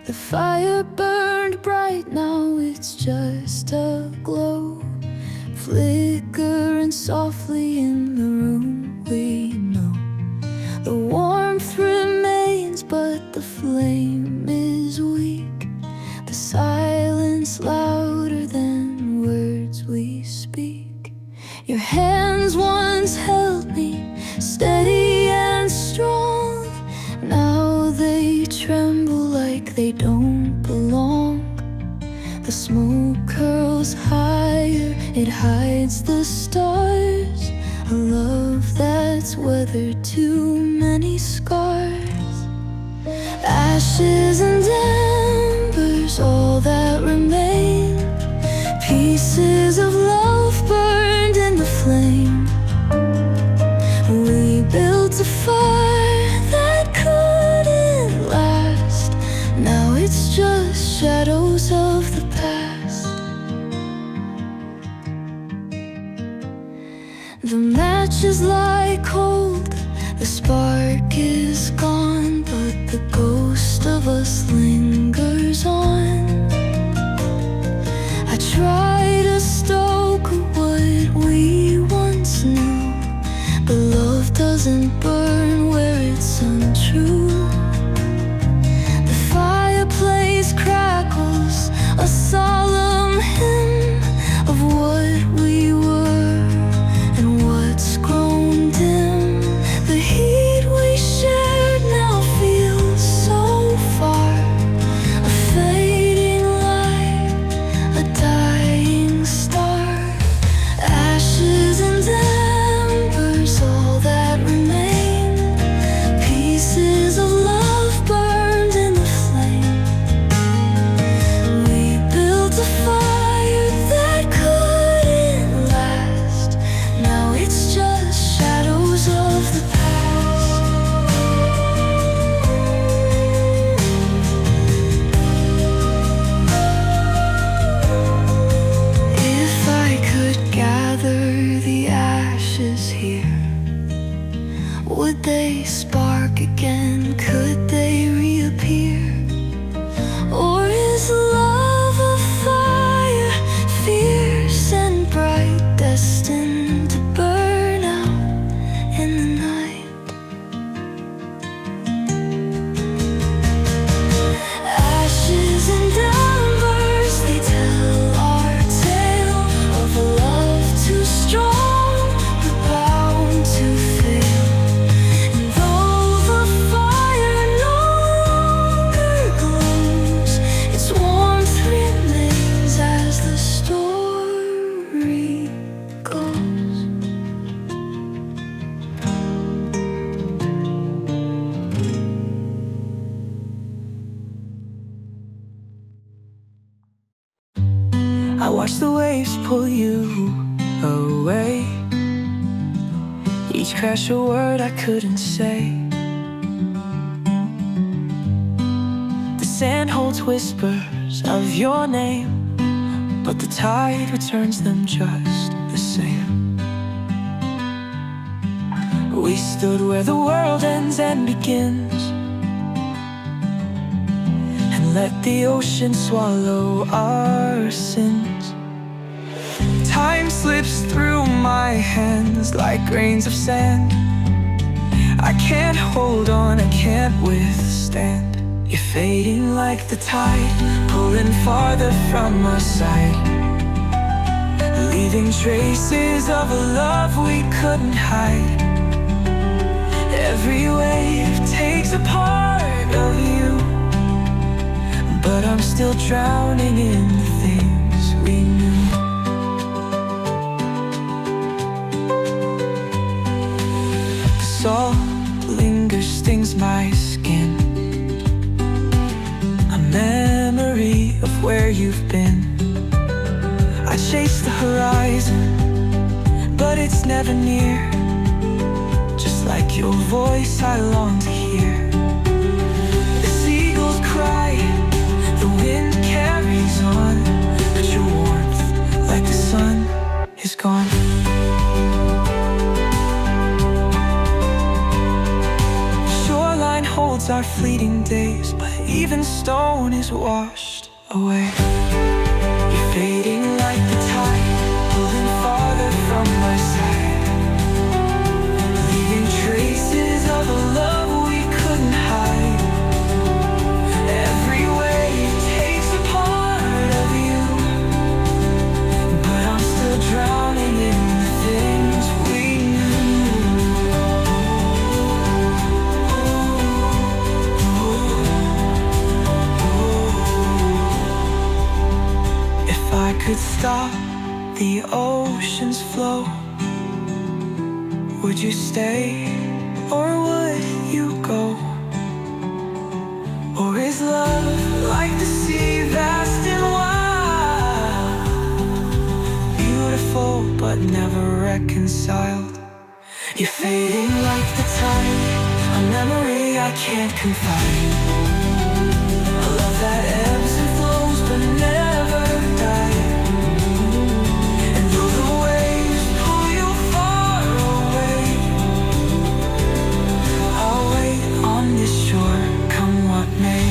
The fire burned bright, now it's just a glow, flickering softly in the room we know. The warmth remains, but the flame is weak, the silence louder than words we speak. Your hands once held me steady and strong, now they tremble like they don't belong. The smoke curls higher, it hides the stars, a love that's weathered too many scars. Ashes and embers, all that remain, pieces of love burned in the flame. We built a fire that couldn't last, now it's just shadows of the past. The matches lie cold, the spark is gone, but the ghost of us lingers on. I try to stoke what we once knew, but love doesn't burn where it's untrue. The fireplace crackles, a solemn hymn of what we were and what's grown dim. The heat we shared now feels so far, a fading light, a dying star. Ashes and embers, all that remain, pieces of love burned in the flame. We built a fire that couldn't last, now it's just shadows of the past. If I could gather the ashes here, would they spark again? Could they reappear? Or is love a fire, fierce and bright, destined to burn out in the night? Ashes and embers, they tell our tale of a love too strong, but bound to fail. And though the fire no longer glows, its warmth remains as the story goes. I watch the waves pull you away, each crash a word I couldn't say. The sand holds whispers of your name, but the tide returns them just the same. We stood where the world ends and begins, and let the ocean swallow our sins. Time slips through my hands like grains of sand. I can't hold on, I can't withstand. You're fading like the tide, pulling farther from our side, leaving traces of a love we couldn't hide. Every wave takes a part of you, but I'm still drowning in the things we knew. Salt lingers, stings my skin, a memory of where you've been. I chase the horizon, but it's never near. Just like your voice I long to hear. The seagulls cry, the wind carries on, but your warmth, like the sun, is gone. Words are fleeting days, but even stone is washed away. You're fading like the tide, pulling farther from my side, leaving traces of a love we couldn't hide. Every wave takes a part of you, but I'm still drowning in the things we knew. If I could stop the ocean's flow, would you stay or would you go? Or is love like the sea, vast and wild, beautiful but never reconciled? You're fading like the tide, a memory I can't confide, a love that ebbs and flows but never dies. And though the waves pull you far away, I'll wait on this shore, come what may.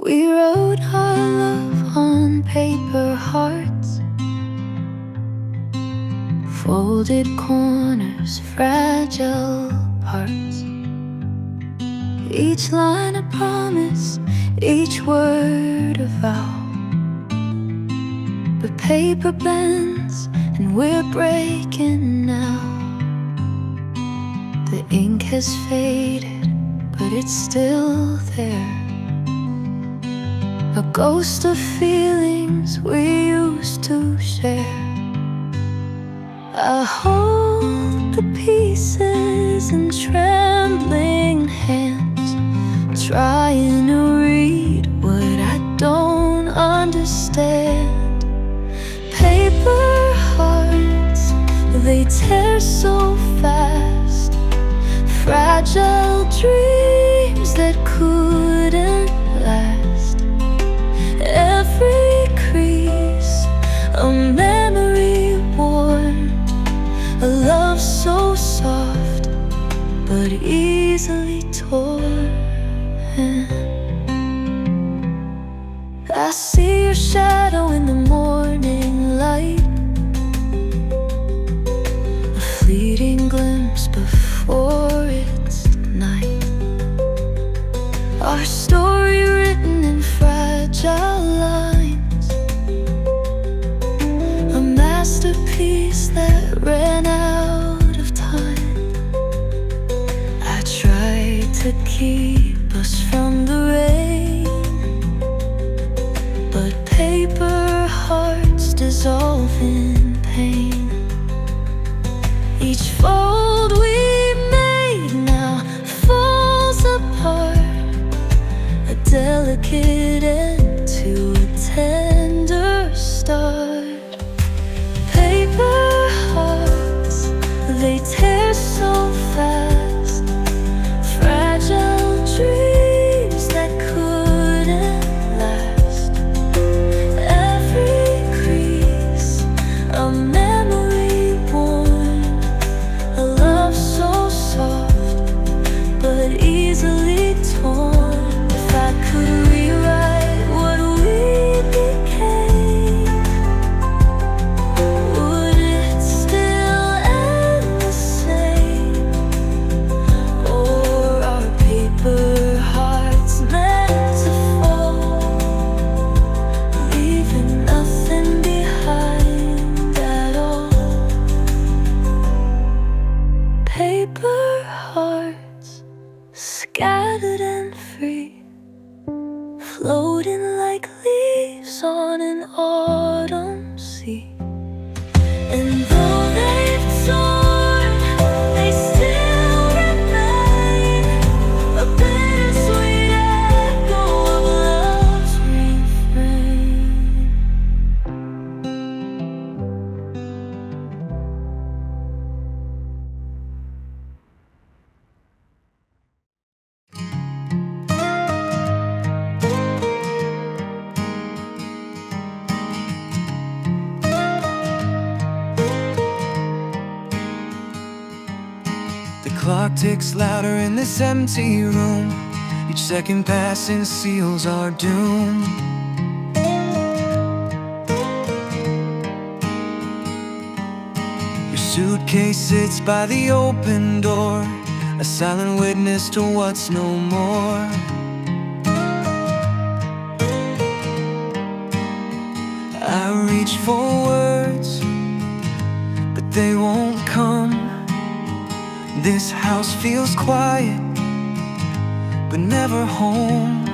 We wrote our love on paper hearts, folded corners, fragile parts. Each line a promise, each word a vow. But paper bends and we're breaking now. The ink has faded, but it's still there, a ghost of feelings we used to share. I hold the pieces in trembling hands, trying to read what I don't understand. Paper hearts, they tear so fast, fragile dreams that couldn't last. Every crease, a memory worn, a love so soft but easily torn. I see your shadow in the morning light, a fleeting glimpse before it's night. Our story written in fragile lines, a masterpiece that ran out of time. I tried to keep us from the rain, but paper hearts dissolve in pain. Each fold we made now falls apart, a delicate end to a tender start. Paper hearts, they tear so fast, fragile dreams that couldn't last. Every crease, a memory born, a love so soft but easily torn. If I could rewrite what we became, would it still end the same? Or are paper hearts meant to fall, leaving nothing behind at all? Paper hearts, scattered and free, floating like leaves on an autumn sea. And though they've torn, they still remain, a bittersweet echo of love's refrain. clock ticks louder in this empty room. Each second passing seals our doom. Your suitcase sits by the open door, a silent witness to what's no more. I reach for words, but they won't come. This house feels quiet, but never home.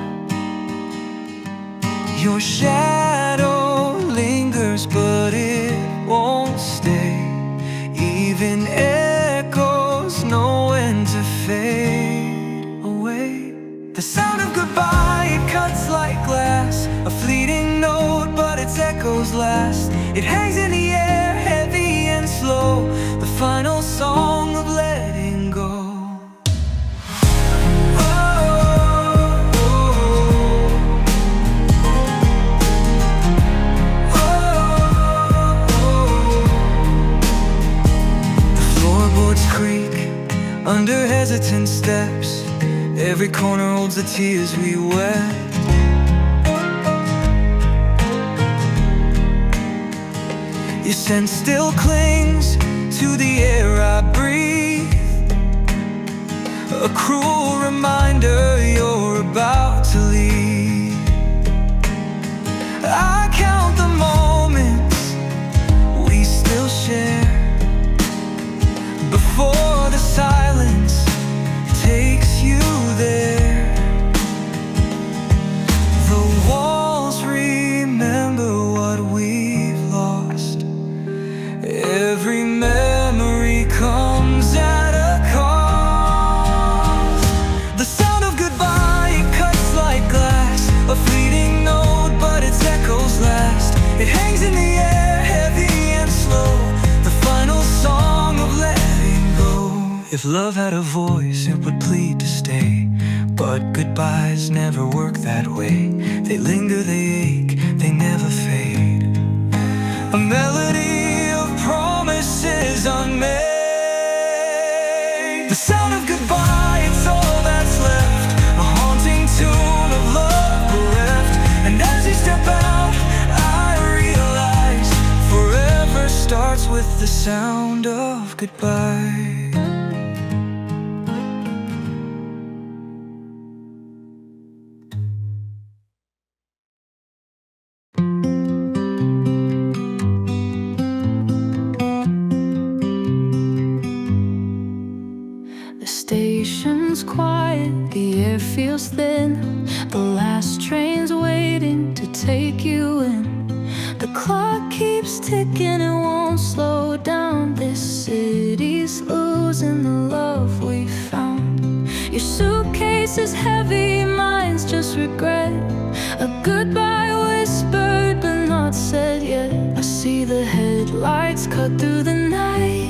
Your shadow lingers, but it won't stay. Even echoes know when to fade away. The sound of goodbye, it cuts like glass, a fleeting note, but its echoes last. It hangs in the air, heavy and slow, the final song of letting go. The floorboards creak under hesitant steps. Every corner holds the tears we wept. Your scent still clings to the air I breathe, a cruel reminder you're about to leave. I count the moments we still share before the silence takes you there. The walls remember what we've lost. Every memory comes at a cost. The sound of goodbye, it cuts like glass, a fleeting note, but its echoes last. It hangs in the air, heavy and slow, the final song of letting go. If love had a voice, it would plead to stay, but goodbyes never work that way. They linger, they ache, they never fade. A melody of promises unmade. The sound of goodbye, it's all that's left, a haunting tune of love bereft. And as you step out, I realize forever starts with the sound of goodbye. Station's quiet, the air feels thin. The last train's waiting to take you in. The clock keeps ticking, it won't slow down. This city's losing the love we found. Your suitcase is heavy, mine's just regret. A goodbye whispered but not said yet. I see the headlights cut through the night,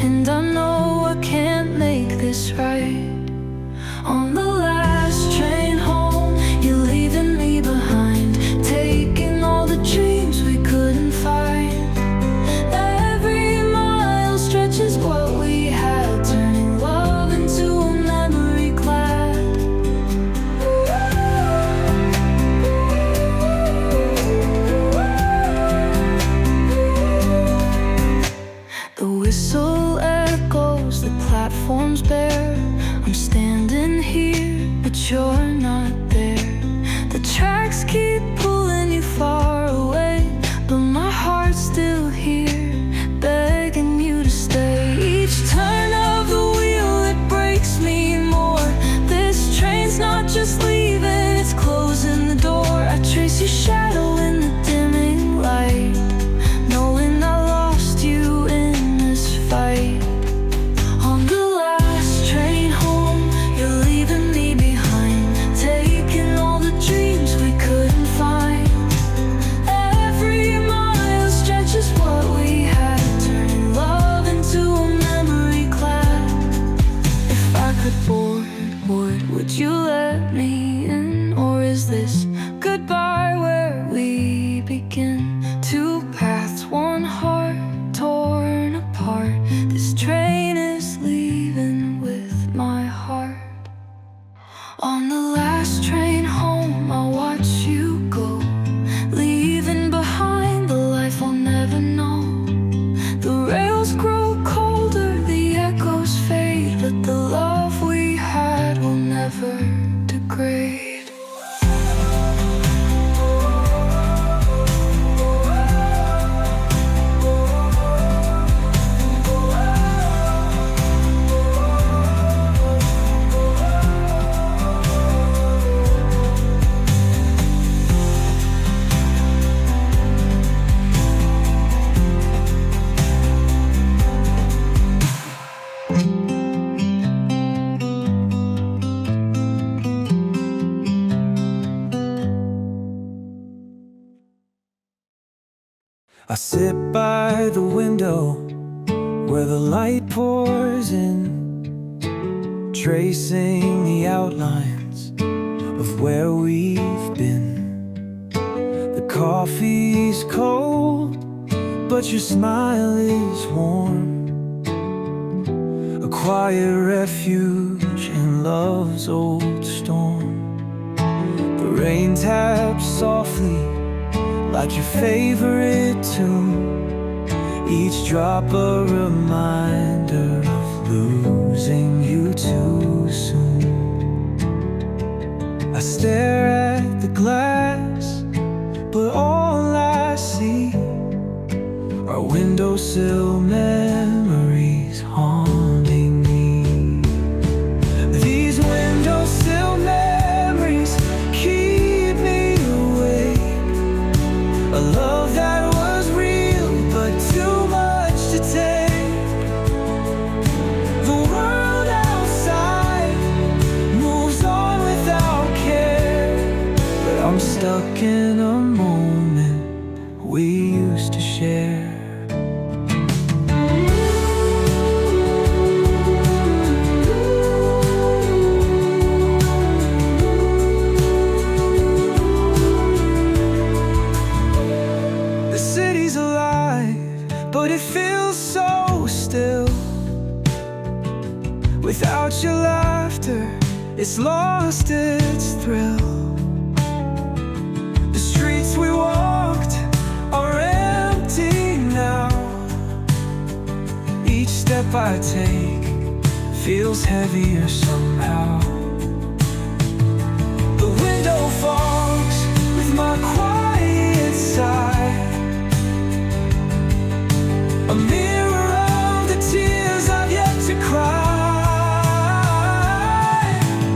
and I know I can't make this right. On the last train home, you're leaving me behind, taking all the dreams we couldn't find. Every mile stretches what we had, turning love into a memory clad. The whistle echoes, the platform's bare. I'm standing here, but you're not there. The tracks keep pulling you far away, but my heart's still here, begging you to stay. Each turn of the wheel, it breaks me more. This train's not just leaving, it's closing the door. I trace your shadow in the dimming light, knowing I lost you in this fight. On the last train home, you're leaving me behind, taking all the dreams we couldn't find. Every mile stretches what we had, turning love into a memory clad. If I could board, would you let me in? Or is this goodbye where I sit by the window where the light pours in, tracing the outlines of where we've been. The coffee's cold, but your smile is warm, a quiet refuge in love's old storm. The rain taps softly like your favorite tune, each drop a reminder of losing you too soon. I stare at the glass, but all I see are windowsill memories haunting me. These windowsill memories keep me awake, a love that was real but too much to take. The world outside moves on without care, but I'm stuck in a moment we used to share. The city's alive, but it feels so still. Without your laughter, it's lost its thrill. The streets we walked are empty now. Each step I take feels heavier somehow. The window fogs with my quiet side, a mirror of the tears I've yet to cry.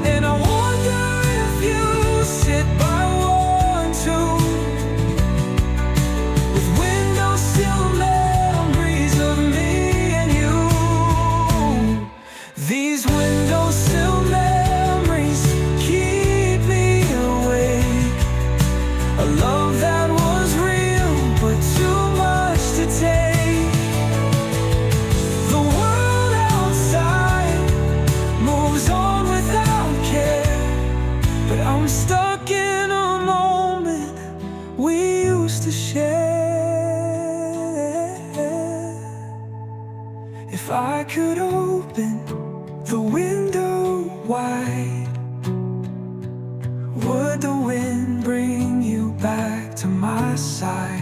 And I wonder if you sit by one too, with windowsill memories of me and you. These windowsill memories keep me awake, a love that was real but too much to take. The world outside moves on without care, but I'm stuck in a moment we used to share. If I could open the window wide, would the wind bring you back to my side?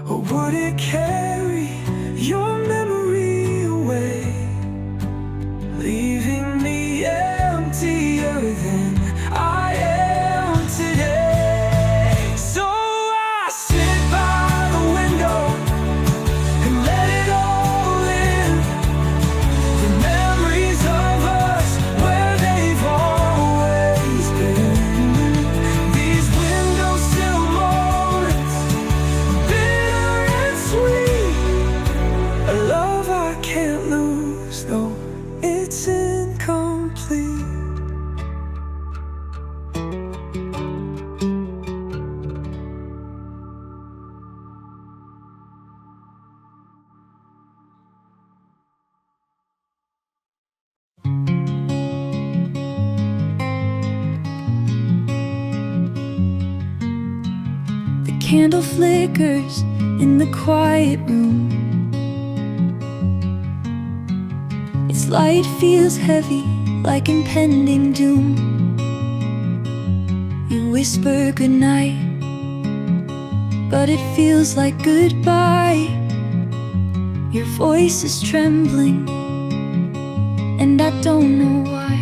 Or would it carry your memory away, leaving me emptier than I am today? So I sit by the window and let it all in, the memories of us where they've always been. These windowsill moments, bitter and sweet, a love I can't lose though it's incomplete. The candle flickers in the quiet room. Its light feels heavy, like impending doom. You whisper goodnight, but it feels like goodbye. Your voice is trembling, and I don't know why.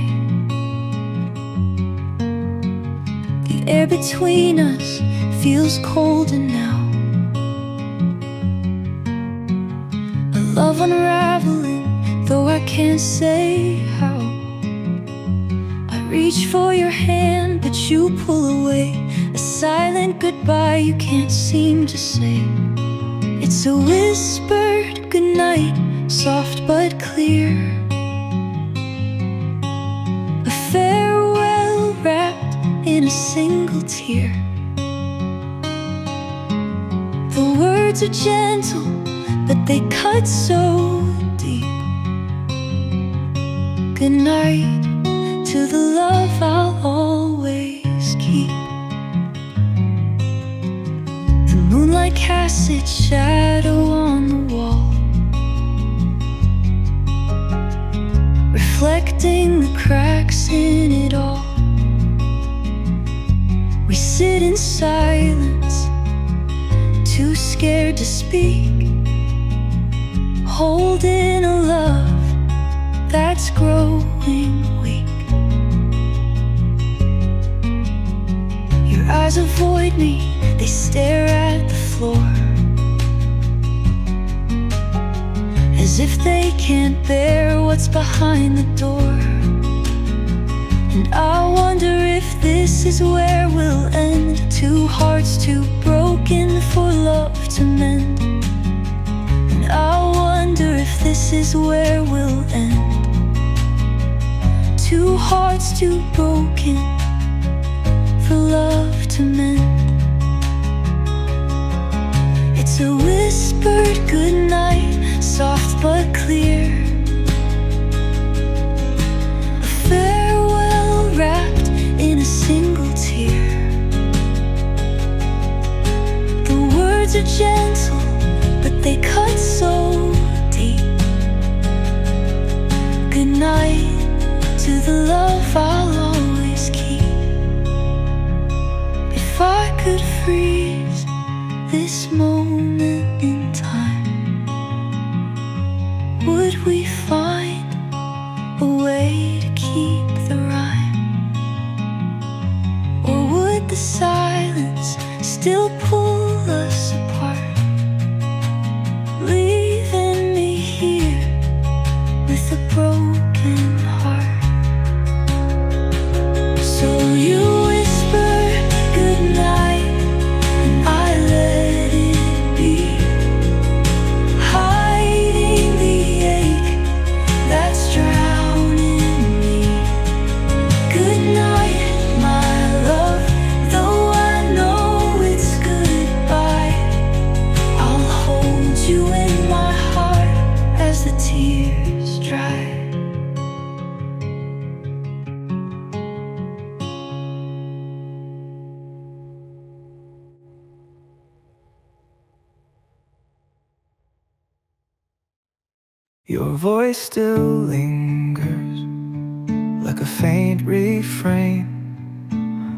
The air between us feels colder now, a love unraveling, though I can't say how. I reach for your hand, but you pull away, a silent goodbye you can't seem to say. It's a whispered goodnight, soft but clear, a farewell wrapped in a single tear. The words are gentle, but they cut so deep. Good night to the love I'll always keep. The moonlight casts its shadow on the wall, reflecting the cracks in it all. We sit in silence, too scared to speak, holding a love that's growing weak. Your eyes avoid me, they stare at the floor, as if they can't bear what's behind the door. And I wonder if this is where we'll end, two hearts too broken for love to mend. And I wonder if this is where we'll end, two hearts too broken for love to mend. It's a whispered goodnight, soft but clear, a farewell wrapped in a single tear. The words are gentle, but they cut so deep. Good night to the love I'll always keep. If I could freeze this moment in time, would we find a way to keep the rhyme? Or would the silence still pull us apart, leaving me here with a broken heart? So you whisper goodnight, and I let it be, hiding the ache that's drowning me. Good night, my love, though I know it's goodbye. I'll hold you in my heart as the tears dry. Your voice still lingers like a faint refrain,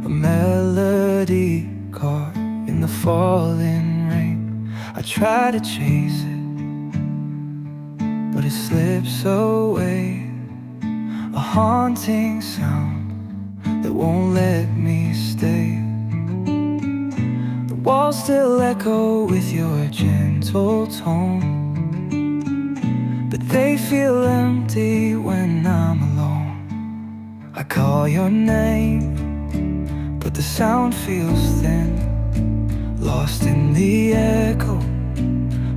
a melody caught in the falling rain. I try to chase it, but it slips away, a haunting sound that won't let me stay. The walls still echo with your gentle tone, but they feel empty when I'm alone. I call your name, but the sound feels thin, lost in the echo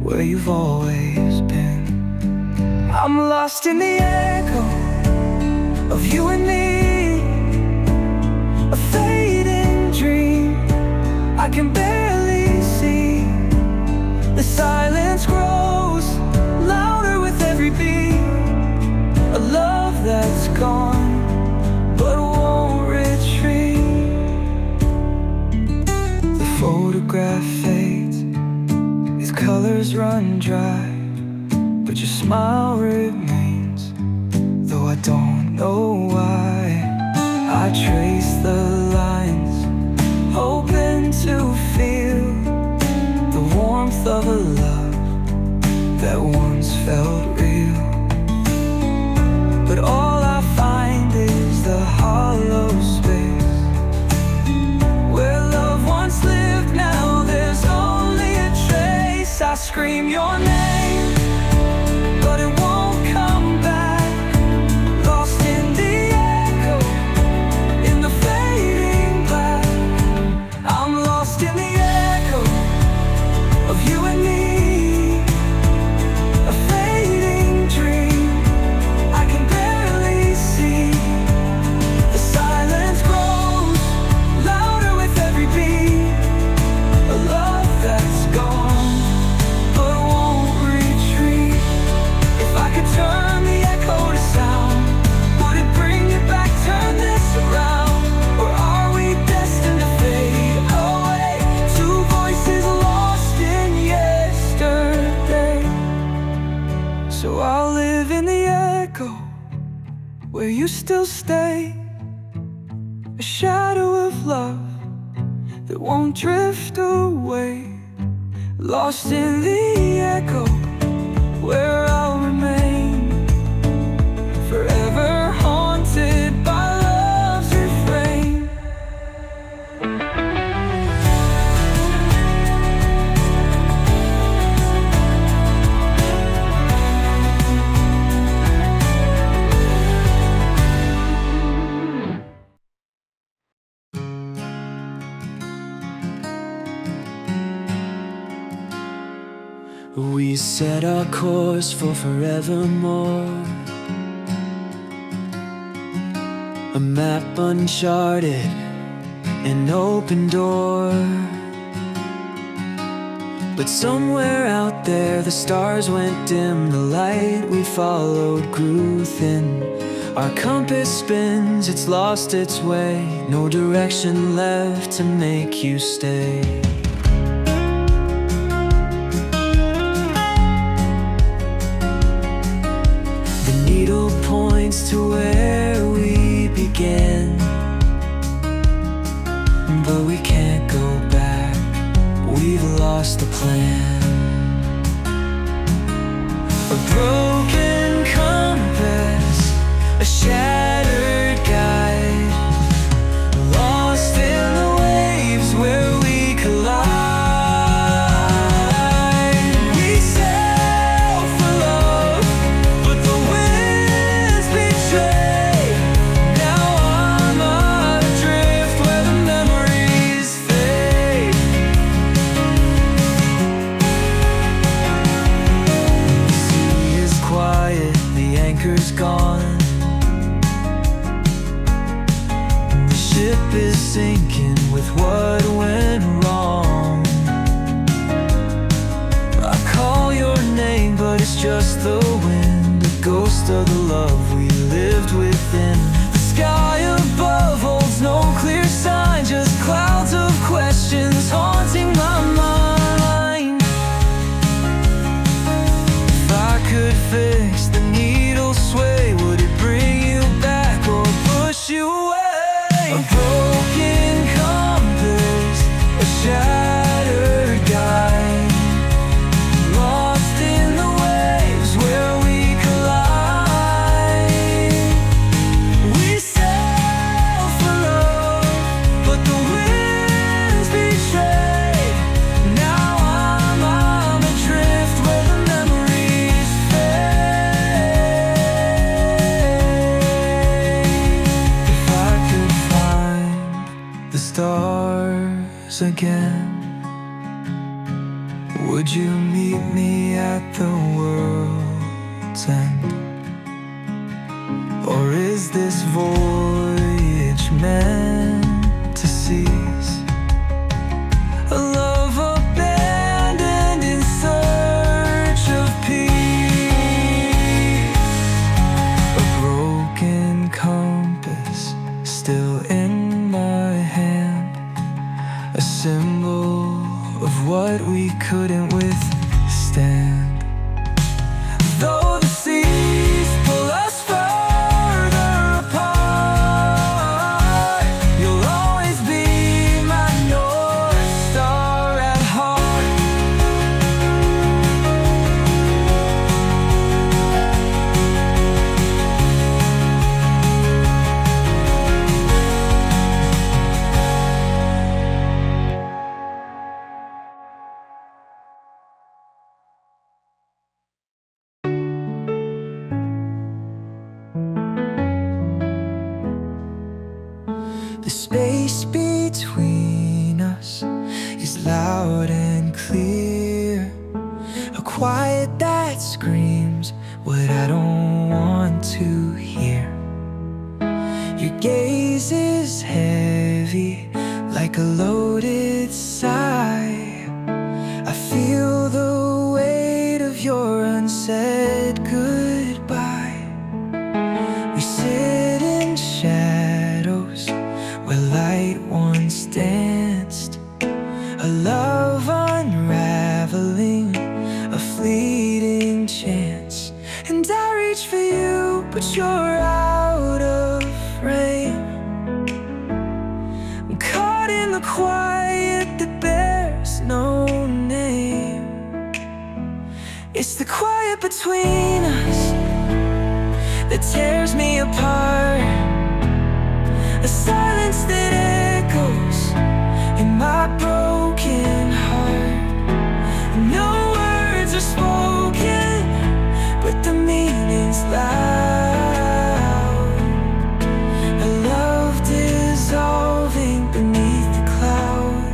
where you've always been. I'm lost in the echo of you and me, a fading dream I can barely see. The silence grows louder with every beat, a love that's gone but won't retreat. The photograph fades, its colors run dry, but your smile remains, though I don't know why. I trace the lines, hoping to feel the warmth of a love that once felt real. But all I find is the hollow space where love once lived. Now there's only a trace. I scream your name, but it won't come back. Lost in the echo, in the fading black. I'm lost in the echo of you and me, a fading dream I can barely see. The silence grows louder with every beat, a love that's gone of love that won't drift away, lost in the echo where I'll remain, forever haunted by love's refrain. We set our course for forevermore, a map uncharted, an open door. But somewhere out there the stars went dim, the light we followed grew thin. Our compass spins, it's lost its way, no direction left to make you stay. Needle points to where we began, but we can't go back, we've lost the plan. A broken compass, a shattered guide, lost in the waves where we collide. Gone, the ship is sinking with what went wrong. I call your name, but it's just the wind, a ghost of the love we lived within. The sky above holds no clear sign, just clouds of questions haunting my mind. If I could fix the needle sway, would it bring you back or push you away? A broken compass, a shattered guide, lost in the waves where we collide. We sail for love, but the winds betray. Now I'm adrift where the memories stars again, would you meet me at the world's end? Or is this voyage meant to cease? A love abandoned in search of peace, a broken compass still in my hand, a symbol of what we couldn't withstand. Though the seas pull us further apart, you'll always be my North Star at heart. The space between us is loud and clear, a quiet that screams what I don't want to hear. Your gaze is heavy like a loaded sigh. I feel the weight of your unsaid goodbye. We sit in shadows where light once danced, a love unraveling, a fleeting chance. And I reach for you, but you're out of frame. the quiet that bears no name. It's the quiet between us that tears me apart, a silence that echoes in my broken heart. No words are spoken, but the meaning's loud. A love dissolving beneath the cloud.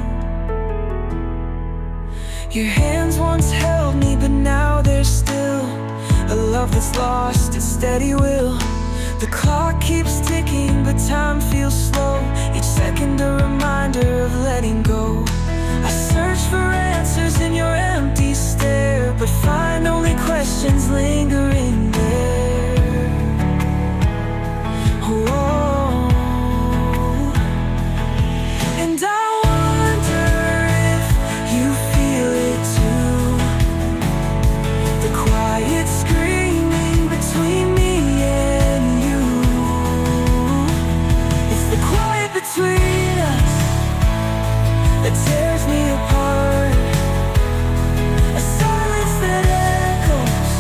Your hands once held me, but now they're still. A love that's lost its steady will. The clock keeps ticking, but time feels slow. Each second a reminder of letting go. I search for answers in your empty stare, but find only questions lingering there. Oh, and I wonder if you feel it too. The quiet screaming between me and you. It's the quiet between us that tears me apart, a silence that echoes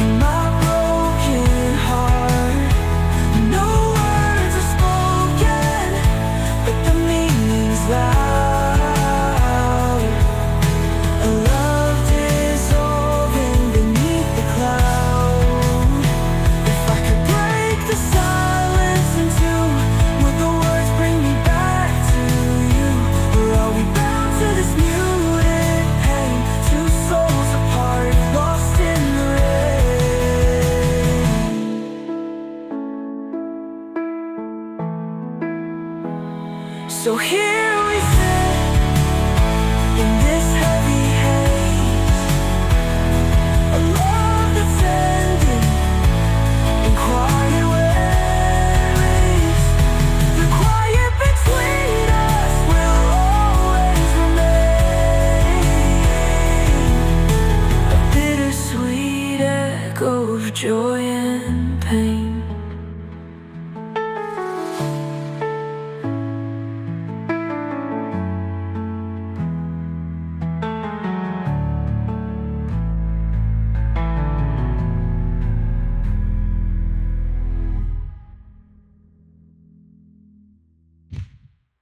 in my broken heart. No words are spoken, but the meaning's loud. A love dissolving beneath the cloud. If I could break the silence in two, would the words bring me back to you? Or are we bound to this muted pain, two souls apart, lost in the rain? So here